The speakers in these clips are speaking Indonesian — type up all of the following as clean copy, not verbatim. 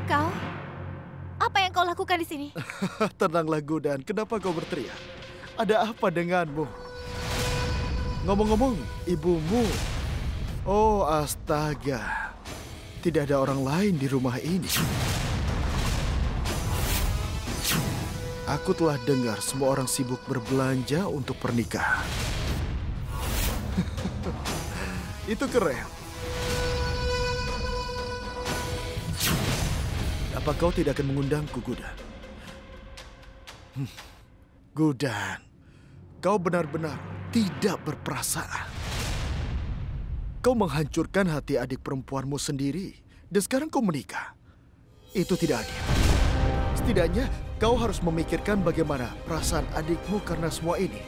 Kau? Apa yang kau lakukan di sini? Tenanglah Gudan, kenapa kau berteriak? Ada apa denganmu? Ngomong-ngomong, ibumu. Oh astaga, tidak ada orang lain di rumah ini. Aku telah dengar semua orang sibuk berbelanja untuk pernikahan. Itu keren. Apa kau tidak akan mengundangku, Gudan? Gudan, kau benar-benar tidak berperasaan. Kau menghancurkan hati adik perempuanmu sendiri, dan sekarang kau menikah. Itu tidak adil. Setidaknya, kau harus memikirkan bagaimana perasaan adikmu karena semua ini.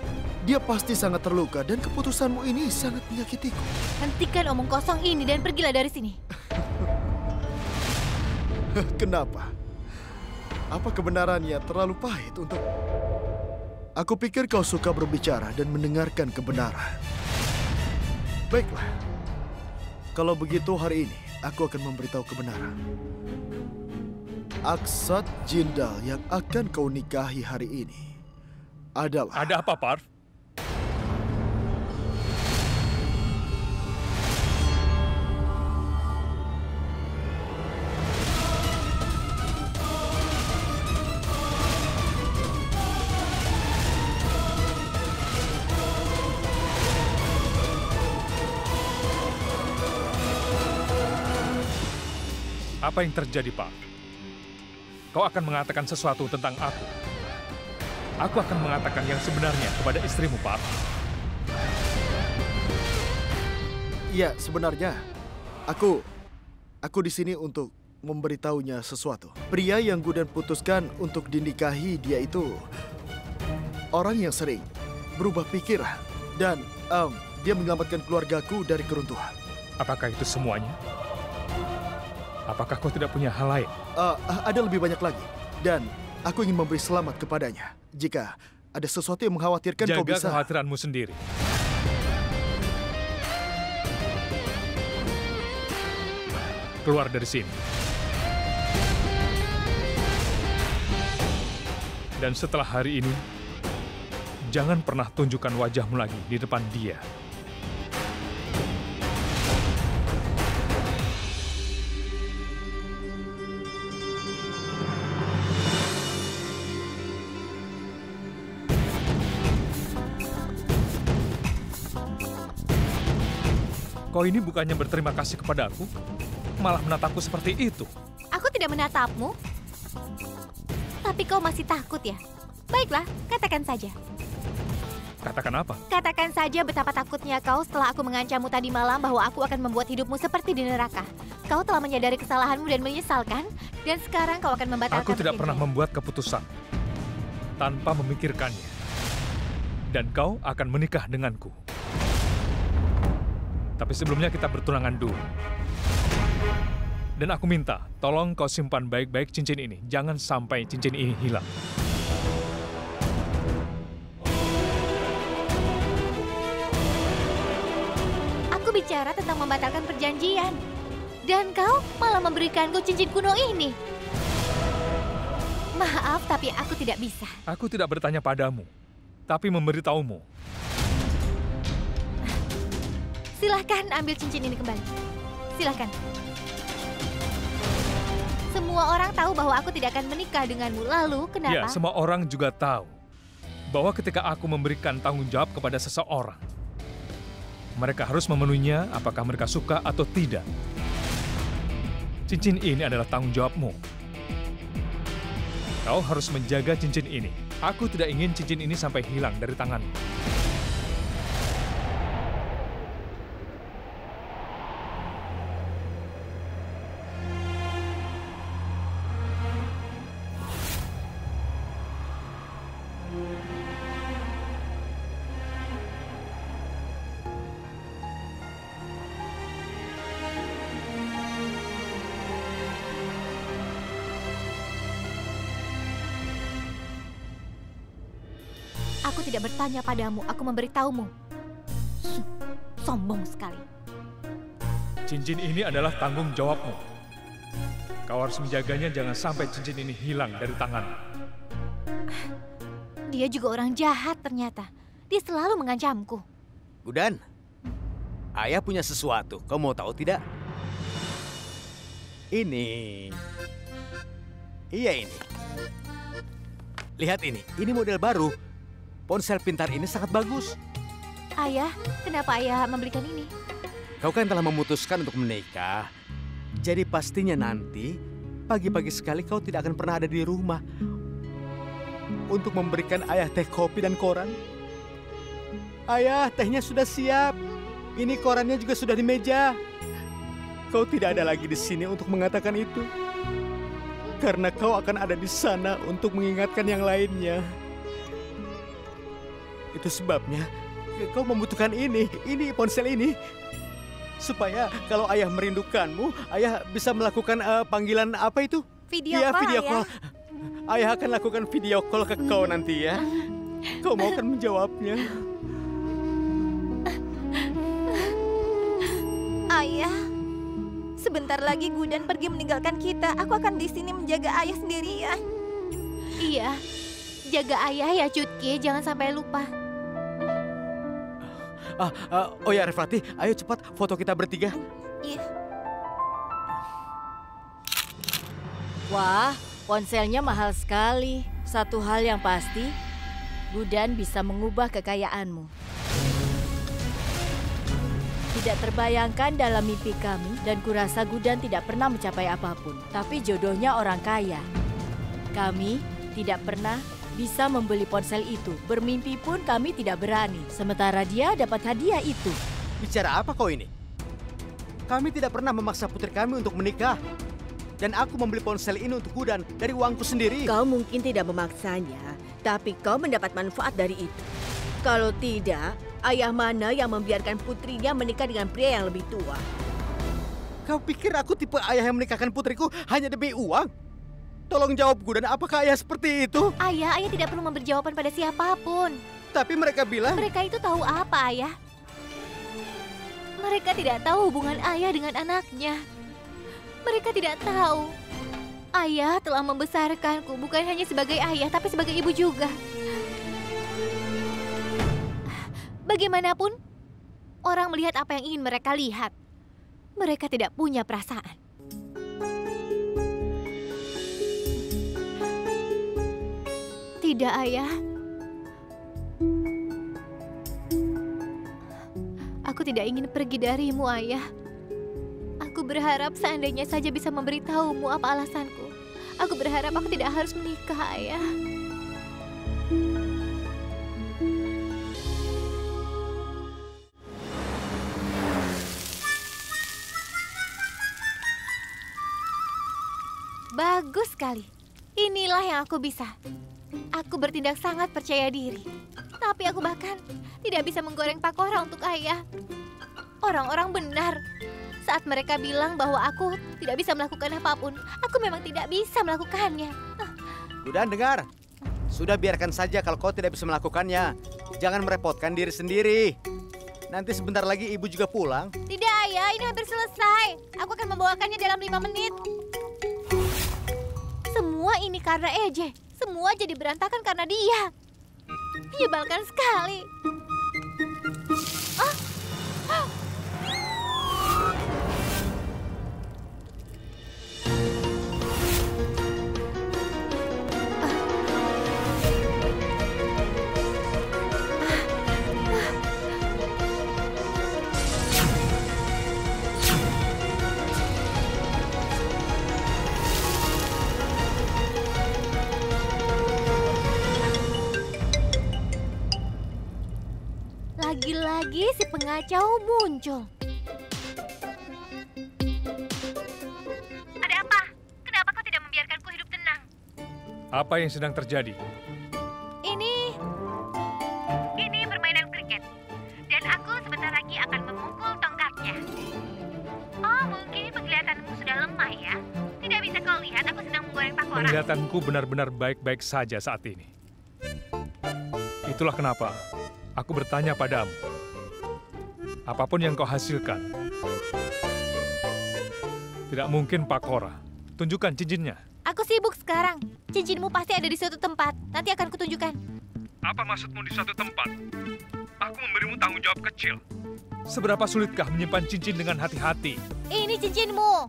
Dia pasti sangat terluka dan keputusanmu ini sangat menyakitiku. Hentikan omong kosong ini dan pergilah dari sini. Kenapa? Apa kebenarannya terlalu pahit untuk... Aku pikir kau suka berbicara dan mendengarkan kebenaran. Baiklah. Kalau begitu hari ini, aku akan memberitahu kebenaran. Aksat Jindal yang akan kau nikahi hari ini adalah... Ada apa, Parv? Apa yang terjadi, Pak? Kau akan mengatakan sesuatu tentang aku. Aku akan mengatakan yang sebenarnya kepada istrimu, Pak. Ya, sebenarnya aku di sini untuk memberitahunya sesuatu. Pria yang Gudan putuskan untuk dinikahi, dia itu orang yang sering berubah pikiran dan dia menyelamatkan keluargaku dari keruntuhan. Apakah itu semuanya? Apakah kau tidak punya hal lain? Ada lebih banyak lagi. Dan aku ingin memberi selamat kepadanya. Jika ada sesuatu yang mengkhawatirkan, kau bisa... Jaga kekhawatiranmu sendiri. Keluar dari sini. Dan setelah hari ini, jangan pernah tunjukkan wajahmu lagi di depan dia. Kau ini bukannya berterima kasih kepada aku, malah menatapku seperti itu. Aku tidak menatapmu. Tapi kau masih takut ya? Baiklah, katakan saja. Katakan apa? Katakan saja betapa takutnya kau setelah aku mengancammu tadi malam bahwa aku akan membuat hidupmu seperti di neraka. Kau telah menyadari kesalahanmu dan menyesalkan, dan sekarang kau akan membatalkan Aku tidak pernah perjanjian. membuat keputusan tanpa memikirkannya. Dan kau akan menikah denganku. Tapi sebelumnya kita bertunangan dulu. Dan aku minta, tolong kau simpan baik-baik cincin ini. Jangan sampai cincin ini hilang. Aku bicara tentang membatalkan perjanjian. Dan kau malah memberikanku cincin kuno ini. Maaf, tapi aku tidak bisa. Aku tidak bertanya padamu, tapi memberitahumu. Silahkan ambil cincin ini kembali. Silahkan. Semua orang tahu bahwa aku tidak akan menikah denganmu. Lalu, kenapa? Ya, semua orang juga tahu bahwa ketika aku memberikan tanggung jawab kepada seseorang, mereka harus memenuhinya apakah mereka suka atau tidak. Cincin ini adalah tanggung jawabmu. Kau harus menjaga cincin ini. Aku tidak ingin cincin ini sampai hilang dari tanganmu. Aku tidak bertanya padamu, aku memberitahumu. Sombong sekali. Cincin ini adalah tanggung jawabmu. Kau harus menjaganya jangan sampai cincin ini hilang dari tangan. Dia juga orang jahat ternyata. Dia selalu mengancamku. Gudan, ayah punya sesuatu. Kau mau tahu tidak? Ini. Iya ini. Lihat ini model baru. Ponsel pintar ini sangat bagus. Ayah, kenapa ayah membelikan ini? Kau kan telah memutuskan untuk menikah. Jadi pastinya nanti, pagi-pagi sekali kau tidak akan pernah ada di rumah. Untuk memberikan ayah teh kopi dan koran. Ayah, tehnya sudah siap. Ini korannya juga sudah di meja. Kau tidak ada lagi di sini untuk mengatakan itu. Karena kau akan ada di sana untuk mengingatkan yang lainnya. Itu sebabnya kau membutuhkan ini ponsel ini. Supaya kalau ayah merindukanmu, ayah bisa melakukan panggilan apa itu? Video Iya, call, video Ayah. call. Ayah akan lakukan video call ke kau nanti ya. Kau mau kan menjawabnya? Ayah, sebentar lagi Gudan pergi meninggalkan kita. Aku akan di sini menjaga ayah sendirian. Iya, jaga ayah ya Cutki, jangan sampai lupa. Oh ya Refati, ayo cepat foto kita bertiga. Iya. Wah, ponselnya mahal sekali. Satu hal yang pasti, Gudan bisa mengubah kekayaanmu. Tidak terbayangkan dalam mimpi kami dan kurasa Gudan tidak pernah mencapai apapun. Tapi jodohnya orang kaya. Kami tidak pernah bisa membeli ponsel itu. Bermimpi pun kami tidak berani. Sementara dia dapat hadiah itu. Bicara apa kau ini? Kami tidak pernah memaksa putri kami untuk menikah. Dan aku membeli ponsel ini untuk Gudan dari uangku sendiri. Kau mungkin tidak memaksanya, tapi kau mendapat manfaat dari itu. Kalau tidak, ayah mana yang membiarkan putrinya menikah dengan pria yang lebih tua? Kau pikir aku tipe ayah yang menikahkan putriku hanya demi uang? Tolong jawab Gudan, apakah ayah seperti itu? Ayah tidak perlu memberi jawaban pada siapapun. Tapi mereka bilang... Mereka itu tahu apa, Ayah? Mereka tidak tahu hubungan ayah dengan anaknya. Mereka tidak tahu. Ayah telah membesarkanku bukan hanya sebagai ayah, tapi sebagai ibu juga. Bagaimanapun, orang melihat apa yang ingin mereka lihat. Mereka tidak punya perasaan. Tidak, Ayah. Aku tidak ingin pergi darimu, Ayah. Aku berharap seandainya saja bisa memberitahumu apa alasanku. Aku berharap aku tidak harus menikah, Ayah. Bagus sekali. Inilah yang aku bisa. Aku bertindak sangat percaya diri. Tapi aku bahkan tidak bisa menggoreng pakora untuk ayah. Orang-orang benar. Saat mereka bilang bahwa aku tidak bisa melakukan apapun, aku memang tidak bisa melakukannya. Gudan, dengar. Sudah biarkan saja kalau kau tidak bisa melakukannya. Jangan merepotkan diri sendiri. Nanti sebentar lagi ibu juga pulang. Tidak, Ayah. Ini hampir selesai. Aku akan membawakannya dalam 5 menit. Semua ini karena EJ. Semua jadi berantakan karena dia. Menyebalkan sekali. Lagi-lagi si pengacau muncul. Ada apa? Kenapa kau tidak membiarkanku hidup tenang? Apa yang sedang terjadi? Ini permainan kriket. Dan aku sebentar lagi akan memukul tongkatnya. Oh, mungkin penglihatanmu sudah lemah ya? Tidak bisa kau lihat aku sedang menggoreng pakora. Penglihatanku benar-benar baik-baik saja saat ini. Itulah kenapa aku bertanya padamu. Apapun yang kau hasilkan, tidak mungkin pakora. Tunjukkan cincinnya. Aku sibuk sekarang. Cincinmu pasti ada di suatu tempat. Nanti akan kutunjukkan. Apa maksudmu di suatu tempat? Aku memberimu tanggung jawab kecil. Seberapa sulitkah menyimpan cincin dengan hati-hati? Ini cincinmu.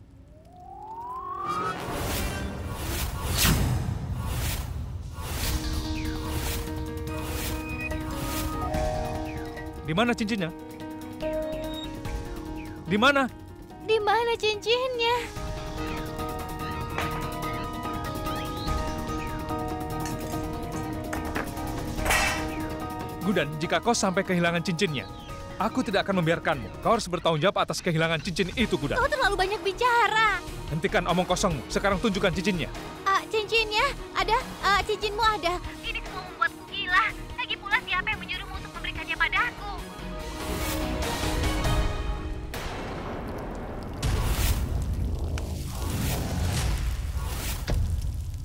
Di mana cincinnya? Di mana? Di mana cincinnya? Gudan, jika kau sampai kehilangan cincinnya, aku tidak akan membiarkanmu. Kau harus bertanggung jawab atas kehilangan cincin itu, Gudan. Kau terlalu banyak bicara. Hentikan omong kosongmu. Sekarang tunjukkan cincinnya. Cincinnya ada. Cincinmu ada. Ini semua membuatku gila. Lagi pula siapa yang menyuruhmu untuk memberikannya padaku?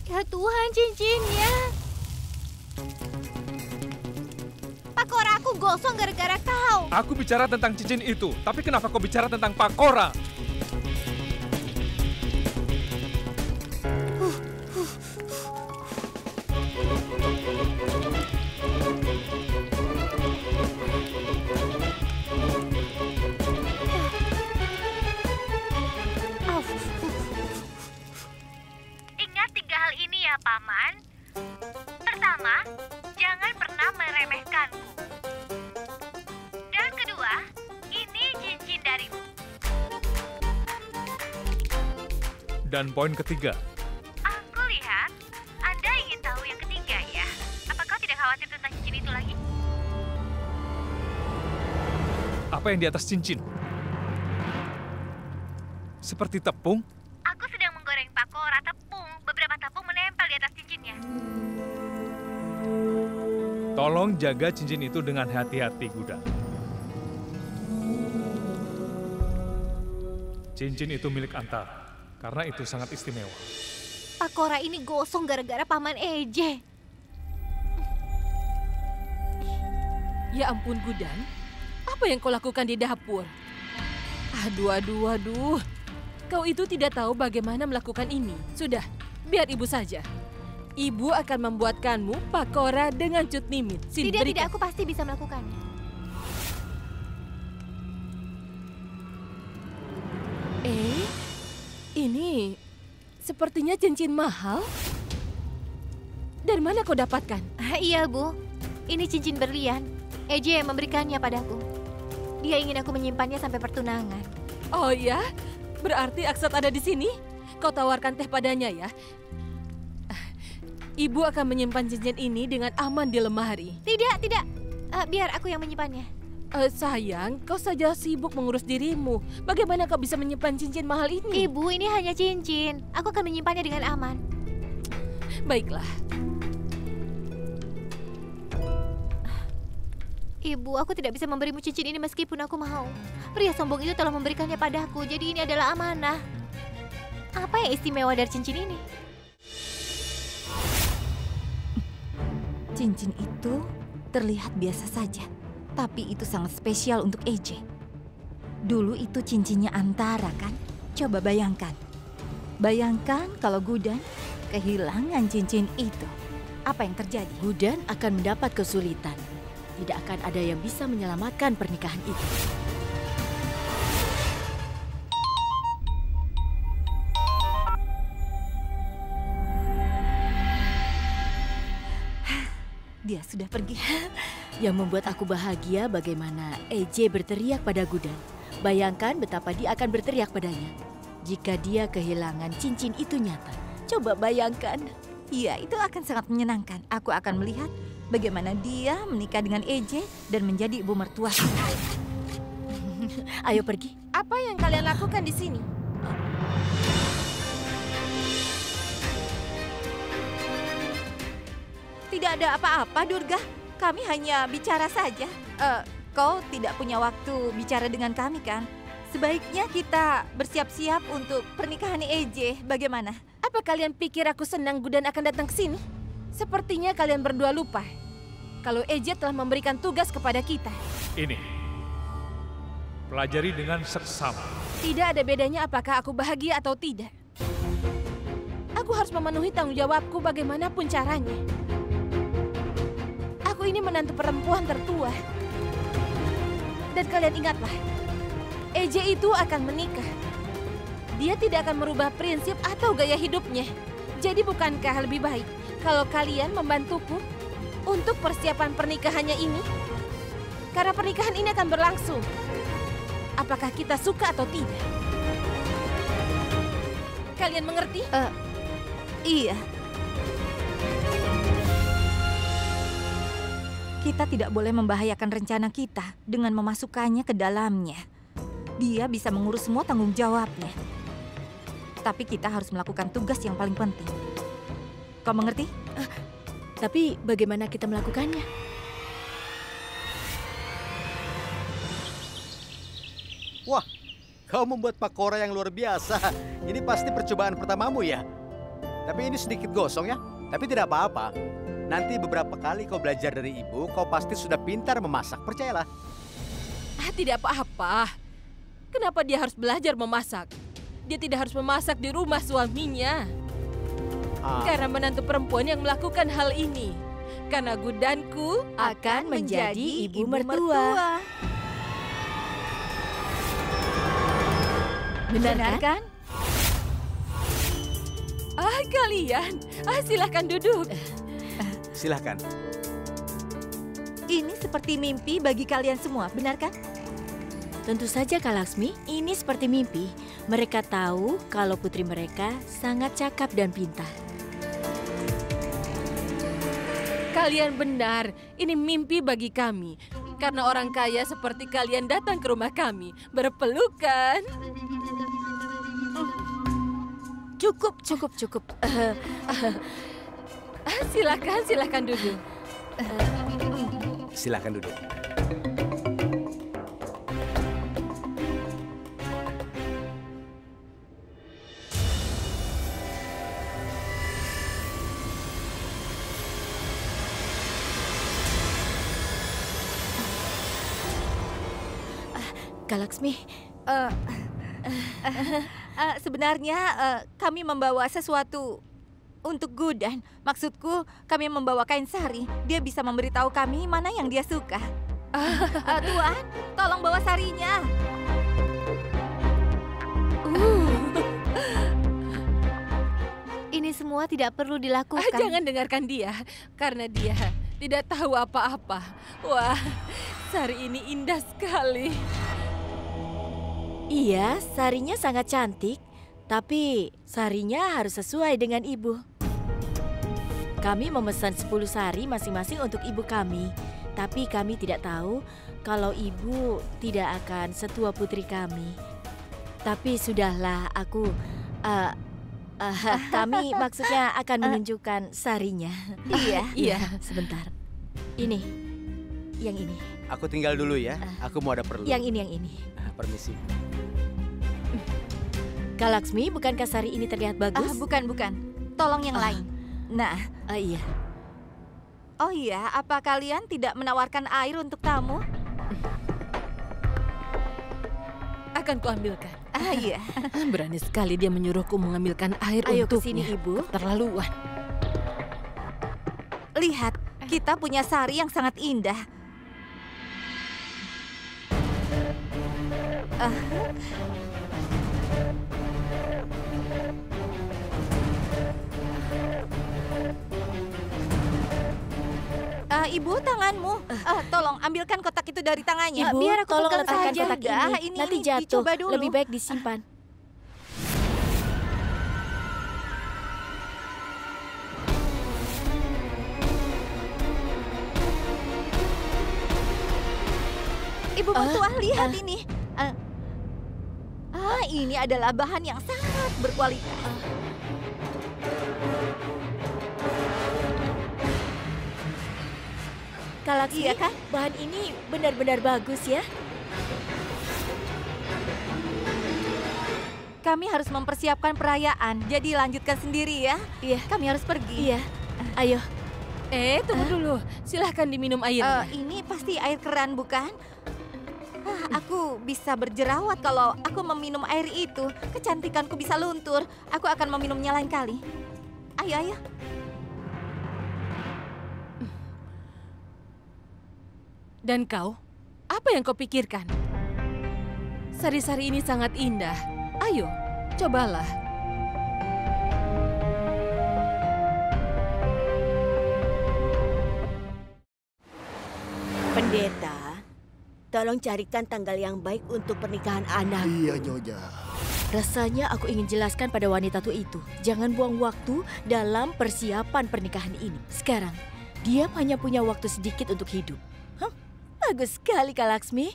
Ya Tuhan, cincinnya. Pakora aku gosong gara-gara kau. Aku bicara tentang cincin itu, tapi kenapa kau bicara tentang Pakora? Ingat 3 hal ini ya, Paman. Pertama, jangan pernah meremehkanku. Dan kedua, ini cincin darimu. Dan poin ketiga, Aku lihat Anda ingin tahu yang ketiga ya. Apa kau tidak khawatir tentang cincin itu lagi? apa yang di atas cincin? Seperti tepung? Aku sedang menggoreng pakora tepung. Beberapa tepung menempel di atas cincinnya. Tolong jaga cincin itu dengan hati-hati, Gudan. Cincin itu milik Antara, karena itu sangat istimewa. Pakora ini gosong gara-gara Paman Eje. Ya ampun, Gudan. Apa yang kau lakukan di dapur? Aduh. Kau itu tidak tahu bagaimana melakukan ini. Sudah, biar ibu saja. Ibu akan membuatkanmu pakora dengan cut nimit. Sini, Tidak, berikan. aku pasti bisa melakukannya. Ini sepertinya cincin mahal. Dari mana kau dapatkan? Iya, Bu. Ini cincin berlian. Eje yang memberikannya padaku. Dia ingin aku menyimpannya sampai pertunangan. Oh ya? Berarti Aksat ada di sini? Kau tawarkan teh padanya ya. Ibu akan menyimpan cincin ini dengan aman di lemari. Tidak. Biar aku yang menyimpannya. Sayang, kau saja sibuk mengurus dirimu. Bagaimana kau bisa menyimpan cincin mahal ini? Ibu, ini hanya cincin. Aku akan menyimpannya dengan aman. Baiklah. Ibu, aku tidak bisa memberimu cincin ini meskipun aku mau. Pria sombong itu telah memberikannya padaku, jadi ini adalah amanah. Apa yang istimewa dari cincin ini? Cincin itu terlihat biasa saja, tapi itu sangat spesial untuk Eje. Dulu itu cincinnya Antara kan? Coba bayangkan. Bayangkan kalau Gudan kehilangan cincin itu. Apa yang terjadi? Gudan akan mendapat kesulitan. Tidak akan ada yang bisa menyelamatkan pernikahan itu. Dia sudah pergi. Yang membuat aku bahagia bagaimana Eje berteriak pada Gudan. Bayangkan betapa dia akan berteriak padanya jika dia kehilangan cincin itu nyata. Coba bayangkan. Iya, itu akan sangat menyenangkan. Aku akan melihat bagaimana dia menikah dengan Eje dan menjadi ibu mertua. Ayo pergi. Apa yang kalian lakukan di sini? Tidak ada apa-apa, Durga. Kami hanya bicara saja. Kau tidak punya waktu bicara dengan kami, kan? Sebaiknya kita bersiap-siap untuk pernikahan Eje. Bagaimana? Apa kalian pikir aku senang Gudan akan datang ke sini? Sepertinya kalian berdua lupa kalau Eje telah memberikan tugas kepada kita. Ini. Pelajari dengan seksama. Tidak ada bedanya apakah aku bahagia atau tidak. Aku harus memenuhi tanggung jawabku bagaimanapun caranya. Aku ini menantu perempuan tertua. Dan kalian ingatlah, EJ itu akan menikah. Dia tidak akan merubah prinsip atau gaya hidupnya. Jadi bukankah lebih baik kalau kalian membantuku untuk persiapan pernikahannya ini? Karena pernikahan ini akan berlangsung. Apakah kita suka atau tidak? Kalian mengerti? Iya. Kita tidak boleh membahayakan rencana kita dengan memasukkannya ke dalamnya. Dia bisa mengurus semua tanggung jawabnya. Tapi kita harus melakukan tugas yang paling penting. Kau mengerti? Tapi bagaimana kita melakukannya? Wah, kau membuat pakora yang luar biasa. Ini pasti percobaan pertamamu ya? Tapi ini sedikit gosong ya, tapi tidak apa-apa. Nanti beberapa kali kau belajar dari ibu, kau pasti sudah pintar memasak, percayalah. Tidak apa-apa. Kenapa dia harus belajar memasak? Dia tidak harus memasak di rumah suaminya. Karena menantu perempuan yang melakukan hal ini. Karena gudanku Akan menjadi ibu mertua. Benar kan? Kalian. Silahkan duduk. Silahkan. Ini seperti mimpi bagi kalian semua, benar kan? Tentu saja Kak Laksmi, ini seperti mimpi. Mereka tahu kalau putri mereka sangat cakap dan pintar. Kalian benar, ini mimpi bagi kami. Karena orang kaya seperti kalian datang ke rumah kami, berpelukan. Cukup. Silakan duduk. Silahkan duduk. Kak Laksmi, Sebenarnya kami membawa sesuatu untuk Gudan. Maksudku, kami membawa kain sari. Dia bisa memberitahu kami mana yang dia suka. Tuan, tolong bawa sarinya. Ini semua tidak perlu dilakukan. Jangan dengarkan dia, karena dia tidak tahu apa-apa. Wah, sari ini indah sekali. iya, sarinya sangat cantik, tapi sarinya harus sesuai dengan ibu. Kami memesan 10 sari masing-masing untuk ibu kami, tapi kami tidak tahu kalau ibu tidak akan setua putri kami. Tapi sudahlah, kami maksudnya akan menunjukkan sarinya. Iya. Sebentar. Ini, yang ini. Aku tinggal dulu ya, aku mau ada perlu. Yang ini. Permisi. Kak Laksmi, bukankah sari ini terlihat bagus? Bukan. Tolong yang lain. Nah. Iya. Oh iya, apa kalian tidak menawarkan air untuk tamu? Akan kuambilkan. Iya. Berani sekali dia menyuruhku mengambilkan air Ayo untuknya. kesini, Ibu. Keterlaluan. Lihat, kita punya sari yang sangat indah. Ibu, tanganmu. Tolong ambilkan kotak itu dari tangannya. Ibu, biar aku tolong pegang letakkan saja. kotak ini. Nanti jatuh. Dicoba dulu. Lebih baik disimpan. Ibu mertua, lihat ini. Ini adalah bahan yang sangat berkualitas. Kak Laksmi, Iya kan? bahan ini benar-benar bagus ya. Kami harus mempersiapkan perayaan, jadi lanjutkan sendiri ya. Iya. Kami harus pergi. Iya. Ayo. Tunggu dulu. Silahkan diminum airnya. Ini pasti air keran, bukan? Aku bisa berjerawat kalau aku meminum air itu. Kecantikanku bisa luntur. Aku akan meminumnya lain kali. Ayo. Dan kau, apa yang kau pikirkan? Sari-sari ini sangat indah. Ayo, cobalah. Pendeta, tolong carikan tanggal yang baik untuk pernikahan anak. Iya, Nyonya. Rasanya aku ingin jelaskan pada wanita tua itu. Jangan buang waktu dalam persiapan pernikahan ini. Sekarang, dia hanya punya waktu sedikit untuk hidup. Bagus sekali, Kak Laksmi.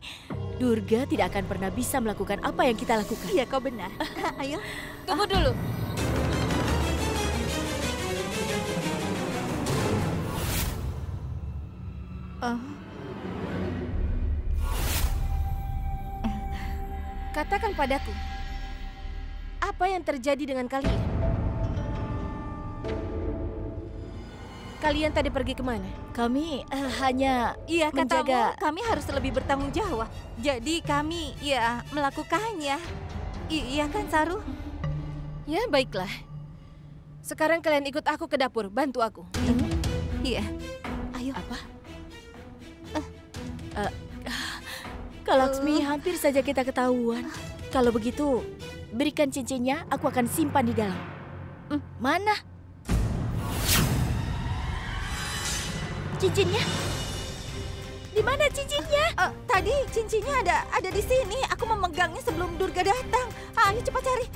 Durga tidak akan pernah bisa melakukan apa yang kita lakukan. Iya, kau benar. Ayo. Tunggu dulu. Katakan padaku, apa yang terjadi dengan kalian? Kalian tadi pergi kemana? Kami hanya Iya, menjaga... katamu kami harus lebih bertanggung jawab. Jadi kami melakukannya. Iya kan, Saru? Ya, baiklah. Sekarang kalian ikut aku ke dapur, bantu aku. Iya. Ayo. Apa? Kak Laksmi, hampir saja kita ketahuan. Kalau begitu, berikan cincinnya, aku akan simpan di dalam. Mana? Cincinnya? Di mana cincinnya? Tadi cincinnya ada di sini. Aku memegangnya sebelum Durga datang. Ayo cepat cari.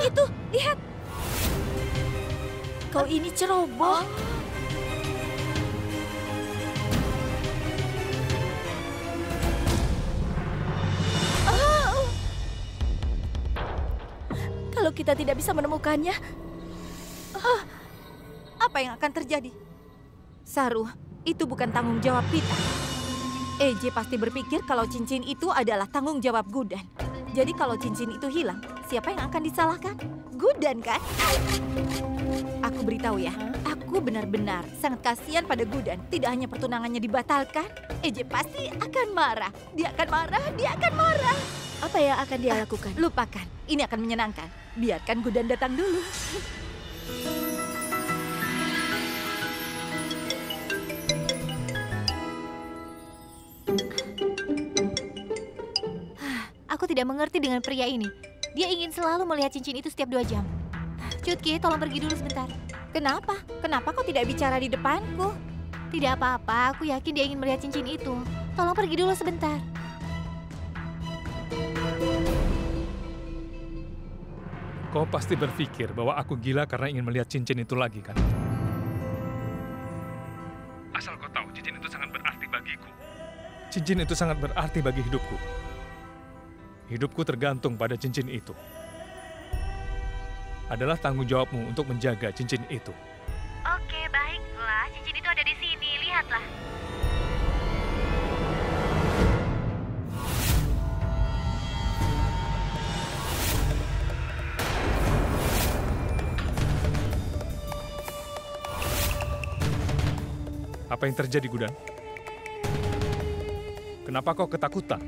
Itu, lihat. Kau ini ceroboh. Kalau kita tidak bisa menemukannya, Apa yang akan terjadi? Saru, itu bukan tanggung jawab kita. EJ pasti berpikir kalau cincin itu adalah tanggung jawab Gudan. Jadi kalau cincin itu hilang, siapa yang akan disalahkan? Gudan kan? Aku beritahu ya, aku benar-benar sangat kasihan pada Gudan. Tidak hanya pertunangannya dibatalkan, EJ pasti akan marah. Dia akan marah. apa yang akan dia lakukan? Lupakan, ini akan menyenangkan. Biarkan Gudan datang dulu. Aku tidak mengerti dengan pria ini. Dia ingin selalu melihat cincin itu setiap 2 jam. Cutki, tolong pergi dulu sebentar. Kenapa? Kenapa kau tidak bicara di depanku? Tidak apa-apa, aku yakin dia ingin melihat cincin itu. Tolong pergi dulu sebentar. Kau pasti berpikir bahwa aku gila karena ingin melihat cincin itu lagi, kan? Asal kau tahu, cincin itu sangat berarti bagiku. Cincin itu sangat berarti bagi hidupku. Hidupku tergantung pada cincin itu. Adalah tanggung jawabmu untuk menjaga cincin itu. Oke, baiklah. Cincin itu ada di sini. Lihatlah. Apa yang terjadi, Gudan? Kenapa kau ketakutan?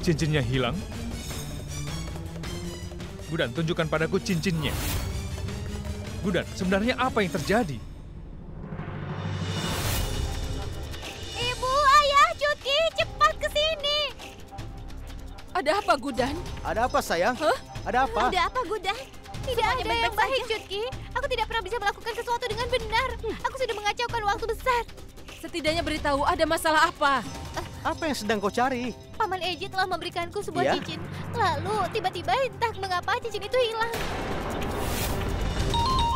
Cincinnya hilang? Gudan, tunjukkan padaku cincinnya. Gudan, sebenarnya apa yang terjadi? Ibu, ayah, Cutki, cepat ke sini. Ada apa, Gudan? Ada apa, sayang? Ada apa? Ada apa, Gudan? Tidak ada yang baik, Cutki. Aku tidak pernah bisa melakukan sesuatu dengan benar. Aku sudah mengacaukan waktu besar. Setidaknya beritahu ada masalah apa. Apa yang sedang kau cari? Paman Eji telah memberikanku sebuah Ya? cincin. Lalu tiba-tiba entah mengapa cincin itu hilang.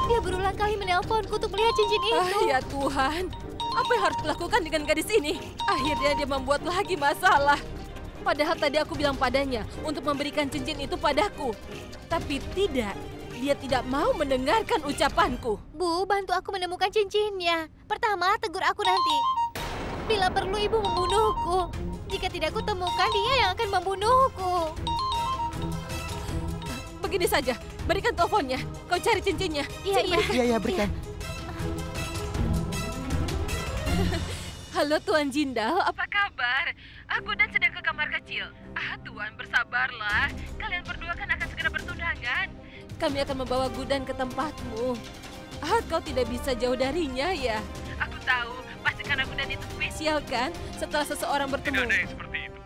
Dia berulang kali menelponku untuk melihat cincin itu. Ya Tuhan, apa yang harus dilakukan dengan gadis ini? Akhirnya dia membuat lagi masalah. Padahal tadi aku bilang padanya untuk memberikan cincin itu padaku. Tapi tidak, dia tidak mau mendengarkan ucapanku. Bu, bantu aku menemukan cincinnya. Pertama, tegur aku nanti. Bila perlu ibu membunuhku. Jika tidak kutemukan, dia yang akan membunuhku. Begini saja, berikan teleponnya. Kau cari cincinnya. Iya, iya. Iya, berikan. Halo Tuan Jindal, apa kabar? Aku dan sedang ke kamar kecil. Tuan, bersabarlah. Kalian berdua kan akan segera bertunangan. kami akan membawa Gudan ke tempatmu. Kau tidak bisa jauh darinya ya? Aku tahu, pasti karena Gudan itu spesial kan? Setelah seseorang bertemu. Tidak ada yang seperti itu.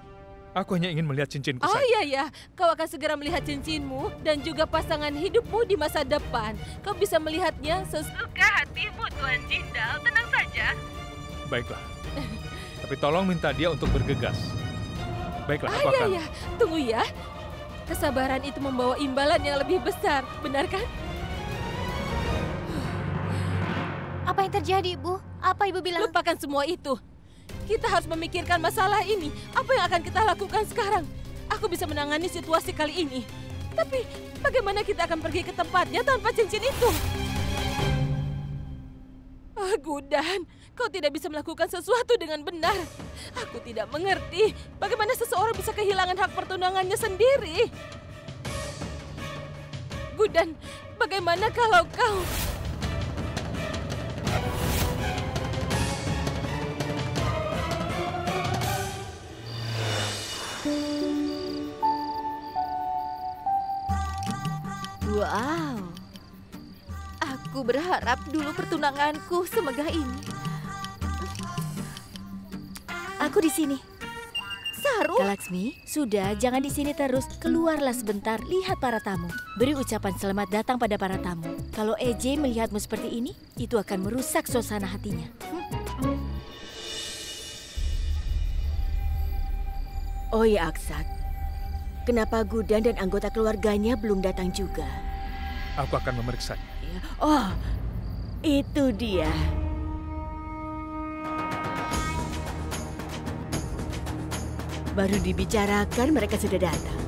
Aku hanya ingin melihat cincinku Oh saja. iya, kau akan segera melihat cincinmu dan juga pasangan hidupmu di masa depan. Kau bisa melihatnya sesuka hatimu, Tuan Jindal. Tenang saja. Baiklah. Tapi tolong minta dia untuk bergegas. Baiklah, aku akan... Iya, tunggu ya. Kesabaran itu membawa imbalan yang lebih besar, benar kan? Apa yang terjadi, Bu? Apa Ibu bilang? Lupakan semua itu. Kita harus memikirkan masalah ini. Apa yang akan kita lakukan sekarang? Aku bisa menangani situasi kali ini. Tapi bagaimana kita akan pergi ke tempatnya tanpa cincin itu? Gudan, kau tidak bisa melakukan sesuatu dengan benar. Aku tidak mengerti bagaimana seseorang bisa kehilangan hak pertunangannya sendiri. Gudan, bagaimana kalau kau... Wow. Aku berharap dulu pertunanganku semegah ini. Aku di sini. Saru. Laksmi, sudah jangan di sini terus. Keluarlah sebentar, lihat para tamu. Beri ucapan selamat datang pada para tamu. Kalau EJ melihatmu seperti ini, itu akan merusak suasana hatinya. Oh ya Aksat, kenapa Gudan dan anggota keluarganya belum datang juga? Aku akan memeriksanya. Oh, itu dia. Baru dibicarakan mereka sudah datang.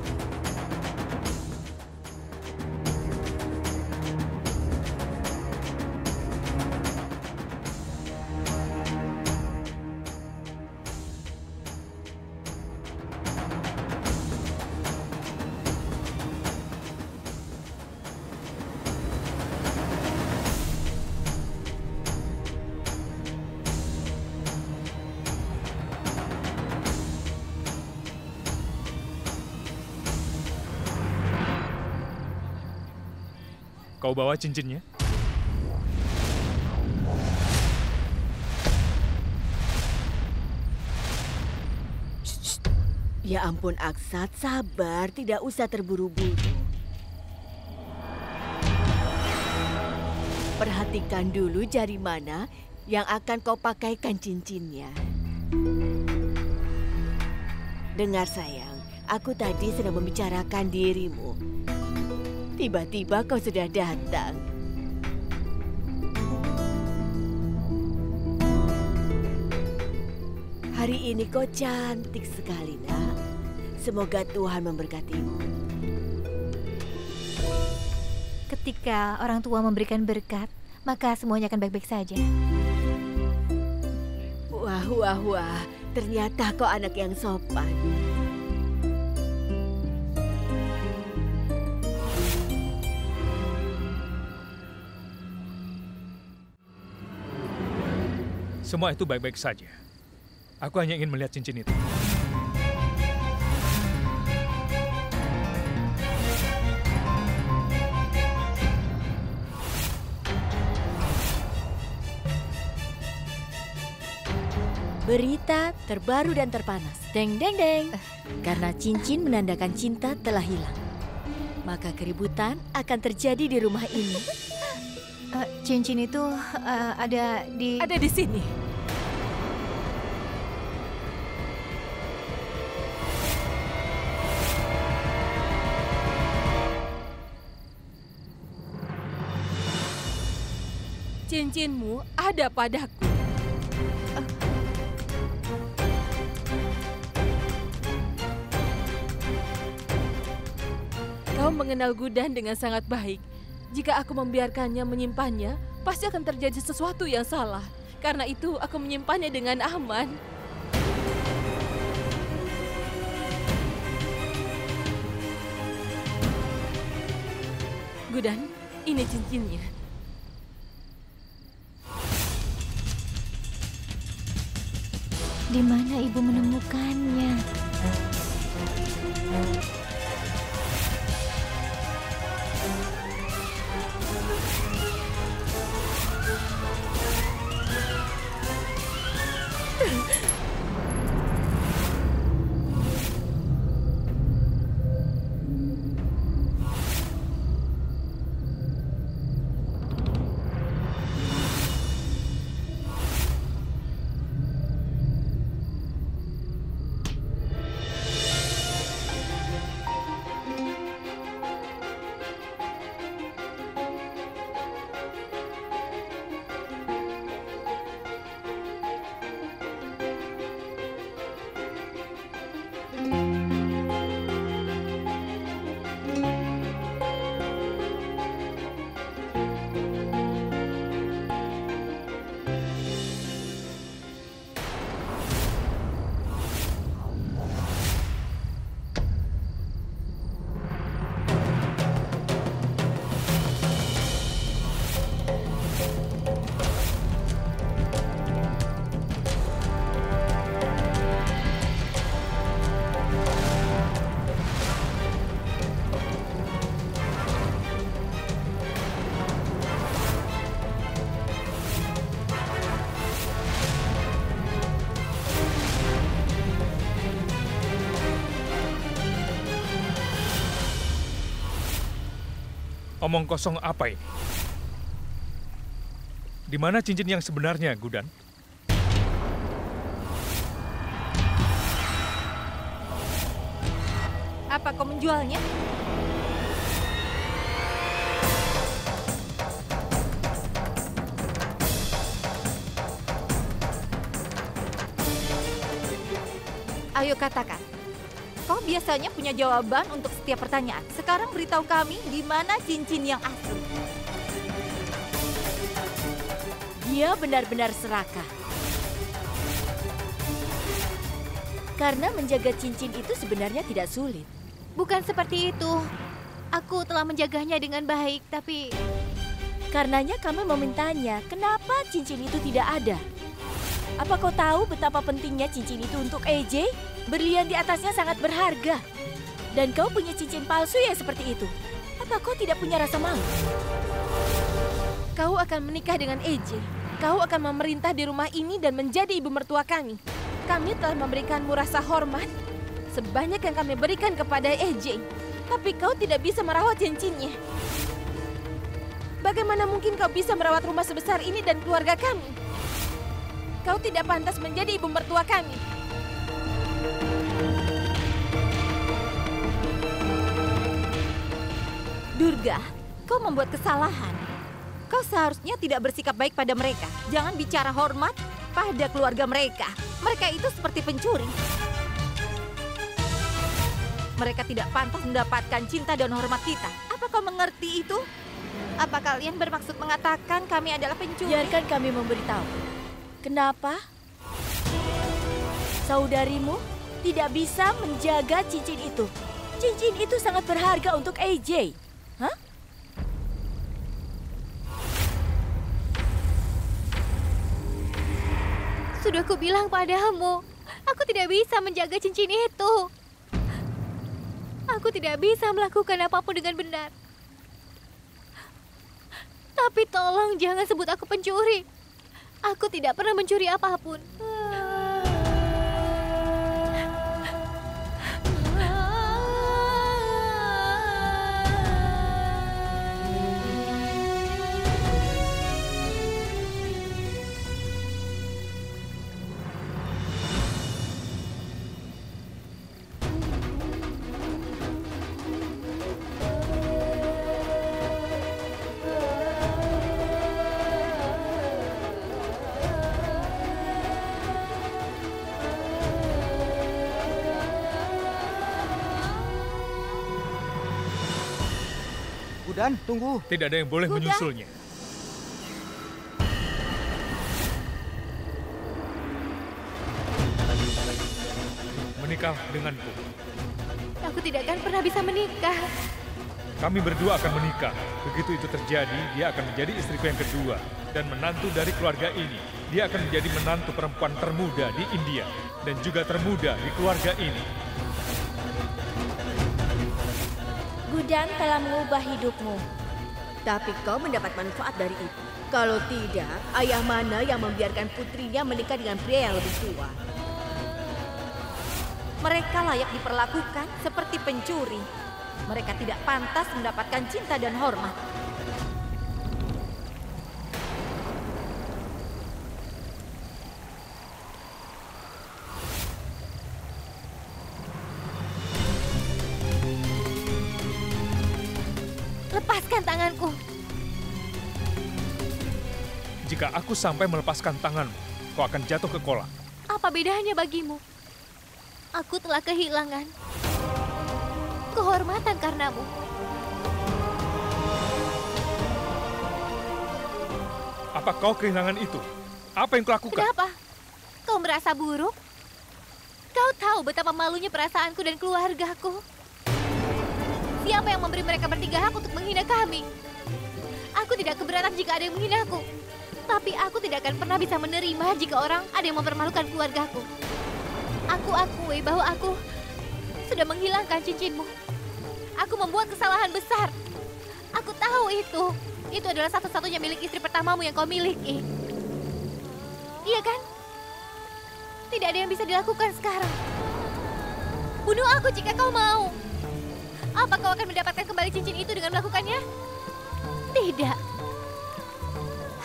Kau bawa cincinnya? Ya ampun Aksat, sabar, tidak usah terburu-buru. Perhatikan dulu jari mana yang akan kau pakaikan cincinnya. Dengar sayang, aku tadi sedang membicarakan dirimu. Tiba-tiba kau sudah datang. Hari ini kau cantik sekali, nak. Semoga Tuhan memberkatimu. Ketika orang tua memberikan berkat, maka semuanya akan baik-baik saja. Wah, wah, wah. Ternyata kau anak yang sopan. Semua itu baik-baik saja. Aku hanya ingin melihat cincin itu. Berita terbaru dan terpanas. Deng, deng, deng. Karena cincin menandakan cinta telah hilang. Maka keributan akan terjadi di rumah ini. Cincin itu ada di... Ada di sini. Cincinmu ada padaku. Kau mengenal Gudan dengan sangat baik. Jika aku membiarkannya menyimpannya, pasti akan terjadi sesuatu yang salah. Karena itu, aku menyimpannya dengan aman. Gudan, ini cincinnya. Di mana ibu menemukannya? Omong kosong apa ini? Di mana cincin yang sebenarnya, Gudan? Apa kau menjualnya? Ayo katakan. Kau biasanya punya jawaban untuk setiap pertanyaan. Sekarang beritahu kami di mana cincin yang asli. Dia benar-benar serakah. Karena menjaga cincin itu sebenarnya tidak sulit. Bukan seperti itu. Aku telah menjaganya dengan baik, tapi Karenanya kami memintanya, kenapa cincin itu tidak ada? Apa kau tahu betapa pentingnya cincin itu untuk AJ? Berlian di atasnya sangat berharga. Dan kau punya cincin palsu yang seperti itu. Apa kau tidak punya rasa malu? Kau akan menikah dengan AJ. Kau akan memerintah di rumah ini dan menjadi ibu mertua kami. Kami telah memberikanmu rasa hormat sebanyak yang kami berikan kepada AJ. Tapi kau tidak bisa merawat cincinnya. Bagaimana mungkin kau bisa merawat rumah sebesar ini dan keluarga kami? Kau tidak pantas menjadi ibu mertua kami. Durga, kau membuat kesalahan. Kau seharusnya tidak bersikap baik pada mereka. Jangan bicara hormat pada keluarga mereka. Mereka itu seperti pencuri. Mereka tidak pantas mendapatkan cinta dan hormat kita. Apa kau mengerti itu? apa kalian bermaksud mengatakan kami adalah pencuri? Biarkan kami memberitahu. Kenapa saudarimu tidak bisa menjaga cincin itu? Cincin itu sangat berharga untuk AJ. Hah? Sudah kubilang padamu, aku tidak bisa menjaga cincin itu. Aku tidak bisa melakukan apapun dengan benar. Tapi tolong jangan sebut aku pencuri. Aku tidak pernah mencuri apapun. Gudan, tunggu. Tidak ada yang boleh menyusulnya. Menikah denganku. Aku tidak akan pernah bisa menikah. Kami berdua akan menikah. Begitu itu terjadi, dia akan menjadi istriku yang kedua dan menantu dari keluarga ini. Dia akan menjadi menantu perempuan termuda di India dan juga termuda di keluarga ini. Gudan telah mengubah hidupmu. Tapi kau mendapat manfaat dari itu. Kalau tidak, ayah mana yang membiarkan putrinya menikah dengan pria yang lebih tua? Mereka layak diperlakukan seperti pencuri. Mereka tidak pantas mendapatkan cinta dan hormat. Lepaskan tanganku. Jika aku sampai melepaskan tanganmu, kau akan jatuh ke kolam. Apa bedanya bagimu? Aku telah kehilangan kehormatan karenamu. Apa kau kehilangan itu? Apa yang kulakukan? Kenapa? Kau merasa buruk? Kau tahu betapa malunya perasaanku dan keluargaku. Siapa yang memberi mereka bertiga hak untuk menghina kami? Aku tidak keberatan jika ada yang menghinaku. Tapi aku tidak akan pernah bisa menerima jika orang ada yang mempermalukan keluargaku. Aku akui bahwa aku sudah menghilangkan cincinmu. Aku membuat kesalahan besar. Aku tahu itu. Itu adalah satu-satunya milik istri pertamamu yang kau miliki. Iya kan? Tidak ada yang bisa dilakukan sekarang. Bunuh aku jika kau mau. Apa kau akan mendapatkan kembali cincin itu dengan melakukannya?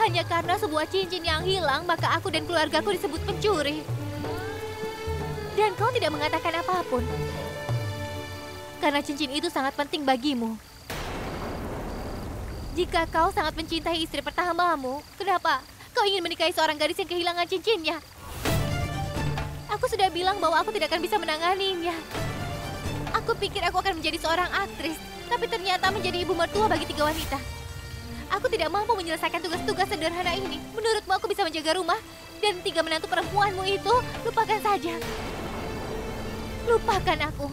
Hanya karena sebuah cincin yang hilang, maka aku dan keluargaku disebut pencuri. Dan kau tidak mengatakan apapun. Karena cincin itu sangat penting bagimu. Jika kau sangat mencintai istri pertamamu, kenapa kau ingin menikahi seorang gadis yang kehilangan cincinnya? Aku sudah bilang bahwa aku tidak akan bisa menanganinya. Aku pikir aku akan menjadi seorang aktris, tapi ternyata menjadi ibu mertua bagi 3 wanita. Aku tidak mampu menyelesaikan tugas-tugas sederhana ini. Menurutmu aku bisa menjaga rumah? Dan 3 menantu perempuanmu itu, lupakan saja. Lupakan aku.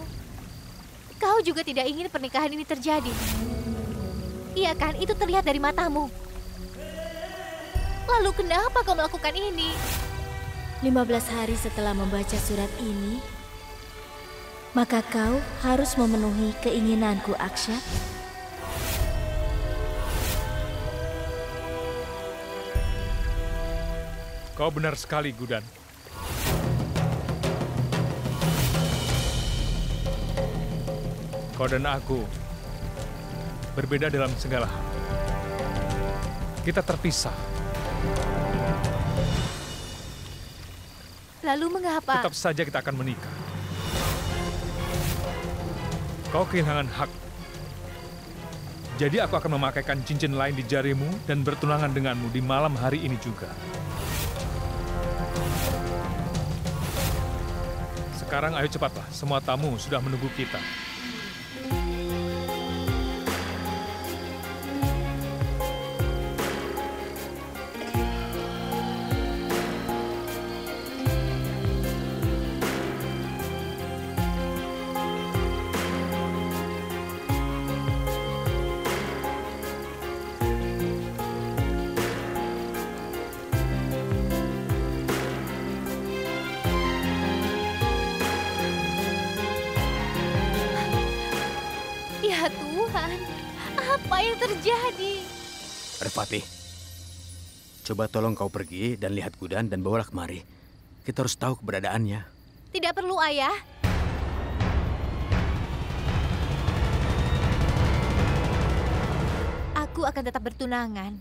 Kau juga tidak ingin pernikahan ini terjadi. Iya kan, itu terlihat dari matamu. Lalu kenapa kau melakukan ini? 15 hari setelah membaca surat ini, maka kau harus memenuhi keinginanku, Akshat. Kau benar sekali, Gudan. Kau dan aku berbeda dalam segala hal. Kita terpisah. Lalu mengapa? Tetap saja kita akan menikah. Kau kehilangan hak. Jadi aku akan memakaikan cincin lain di jarimu dan bertunangan denganmu di malam hari ini juga. Sekarang ayo cepatlah, semua tamu sudah menunggu kita. Ya Tuhan, apa yang terjadi? Repati, coba tolong kau pergi dan lihat Gudan dan bawalah kemari. Kita harus tahu keberadaannya. Tidak perlu, Ayah. Aku akan tetap bertunangan.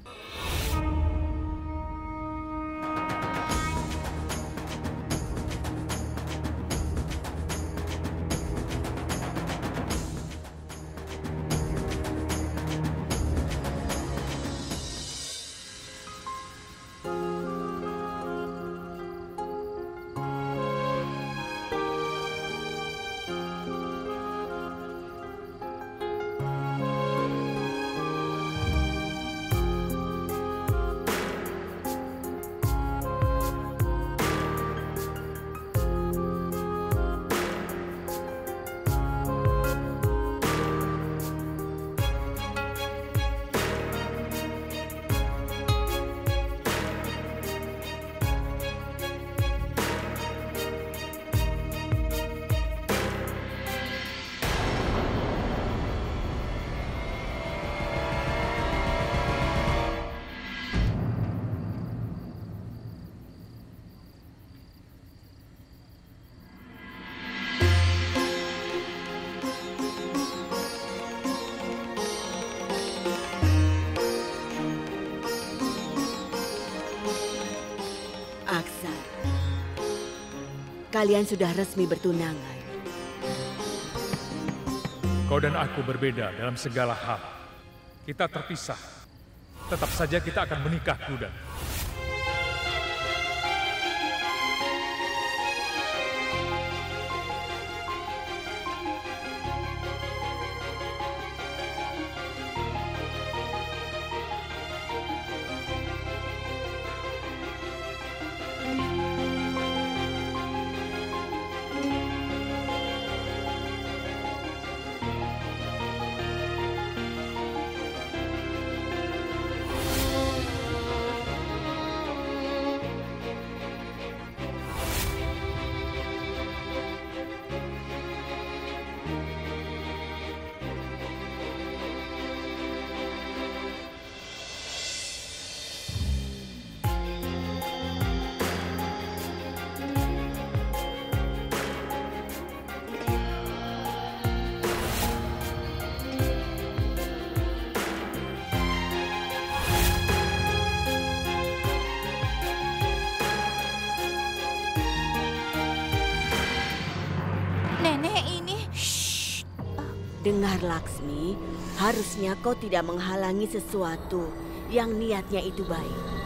Aksan, kalian sudah resmi bertunangan. Kau dan aku berbeda dalam segala hal. Kita terpisah. Tetap saja kita akan menikah, Gudan. Dengar Laksmi, harusnya kau tidak menghalangi sesuatu yang niatnya itu baik.